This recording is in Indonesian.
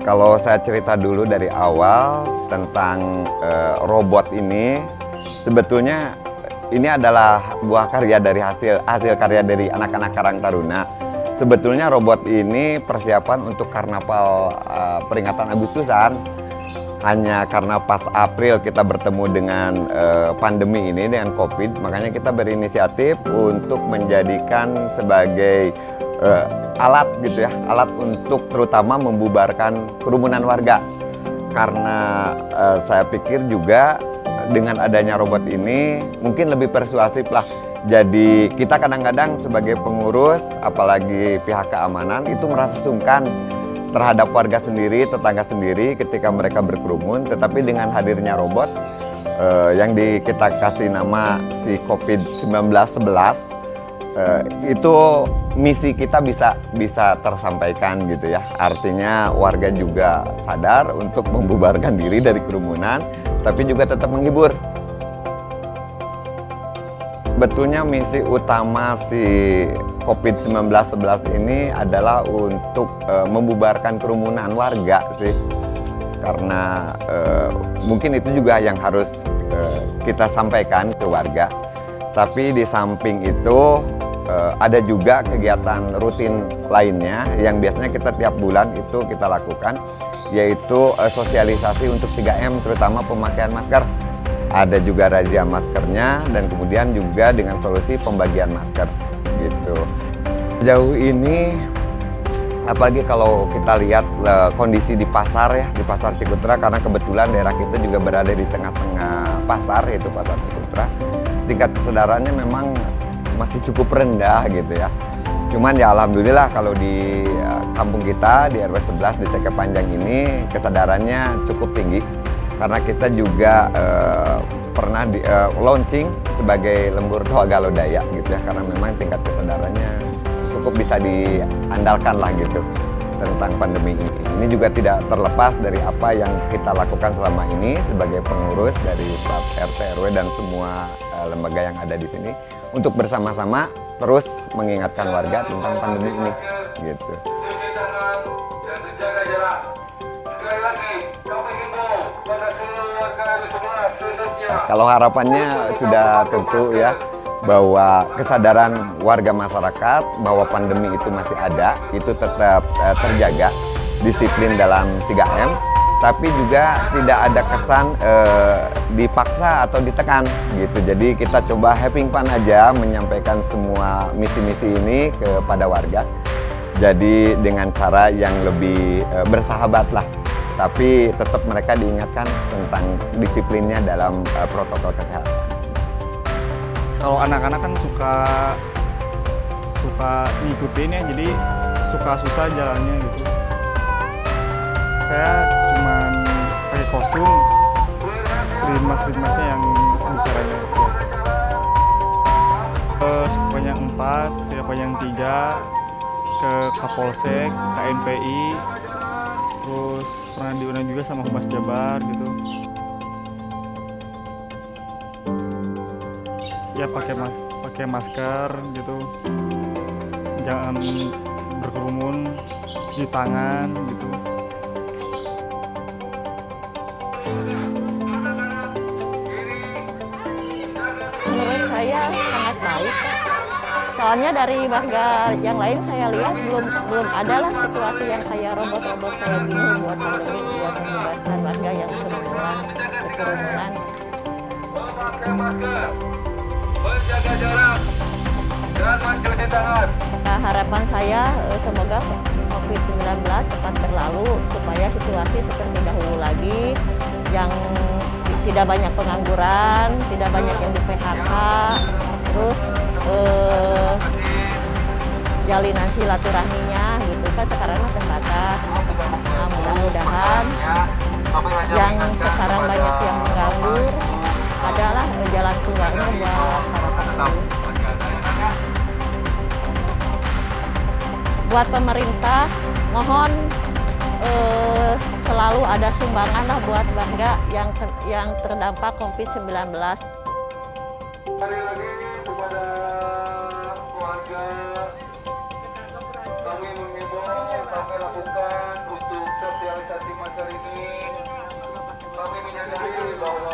Kalau saya cerita dulu dari awal tentang robot ini, sebetulnya ini adalah buah karya dari hasil karya dari anak-anak Karang Taruna. Sebetulnya robot ini persiapan untuk karnaval peringatan Agustusan. Hanya karena pas April kita bertemu dengan pandemi ini, dengan COVID, makanya kita berinisiatif untuk menjadikan sebagai alat gitu ya, alat untuk terutama membubarkan kerumunan warga. Karena saya pikir juga dengan adanya robot ini mungkin lebih persuasif lah. Jadi kita kadang-kadang sebagai pengurus, apalagi pihak keamanan itu merasa sungkan terhadap warga sendiri, tetangga sendiri ketika mereka berkerumun. Tetapi dengan hadirnya robot yang kita kasih nama si COVID-1911, itu misi kita bisa tersampaikan gitu ya. Artinya warga juga sadar untuk membubarkan diri dari kerumunan, tapi juga tetap menghibur. Sebetulnya misi utama si COVID-1911 ini adalah untuk membubarkan kerumunan warga sih. Karena mungkin itu juga yang harus kita sampaikan ke warga. Tapi di samping itu ada juga kegiatan rutin lainnya yang biasanya kita tiap bulan itu kita lakukan, yaitu sosialisasi untuk 3M, terutama pemakaian masker. Ada juga razia maskernya dan kemudian juga dengan solusi pembagian masker gitu. Jauh ini apalagi kalau kita lihat kondisi di pasar ya, di pasar Cikutra, karena kebetulan daerah kita juga berada di tengah-tengah pasar, yaitu pasar Cikutra. Tingkat kesadarannya memang masih cukup rendah gitu ya. Cuman ya alhamdulillah kalau di kampung kita di RW 11 di Ceke Panjang ini kesadarannya cukup tinggi. Karena kita juga pernah launching sebagai lembur Toa Galodaya gitu ya, karena memang tingkat kesadarannya cukup bisa diandalkan lah gitu tentang pandemi ini. Ini juga tidak terlepas dari apa yang kita lakukan selama ini sebagai pengurus dari staf RT RW dan semua lembaga yang ada di sini untuk bersama-sama terus mengingatkan warga tentang pandemi ini gitu. Kalau harapannya sudah tentu ya bahwa kesadaran warga masyarakat bahwa pandemi itu masih ada, itu tetap terjaga, disiplin dalam 3M, tapi juga tidak ada kesan dipaksa atau ditekan gitu. Jadi kita coba having fun aja menyampaikan semua misi-misi ini kepada warga. Jadi dengan cara yang lebih bersahabat lah. Tapi tetap mereka diingatkan tentang disiplinnya dalam protokol kesehatan. Kalau anak-anak kan suka ngikutin ya, jadi suka susah jalannya gitu. Saya cuman pakai kostum, rimas-rimasnya yang bisa raya. Siapa yang 4, siapa yang 3, ke Kapolsek, KNPI, terus pernah diundang juga sama Humas Jabar gitu. Ya pakai masker gitu, jangan berkerumun, cuci tangan gitu. Menurut saya sangat baik. Soalnya dari warga yang lain saya lihat belum ada lah situasi yang kayak robot-robot kayak gini buat pandemi, buat membubarkan warga yang berkerumunan. Menjaga jarak dan mencuci tangan. Nah, harapan saya semoga COVID-19 cepat berlalu supaya situasi seperti dahulu lagi, yang tidak banyak pengangguran, tidak banyak yang di PHK, terus jalinan silaturahminya gitu kan sekarang terbatas. Nah, mudah-mudahan yang sekarang banyak yang menganggur adalah jalan keluarnya buat harapan ini. Buat pemerintah, mohon selalu ada sumbangan lah buat warga yang terdampak COVID-19. Sekali lagi kepada warga, kami mengimbau kami lakukan untuk realisasi masker ini kami menyadari bahwa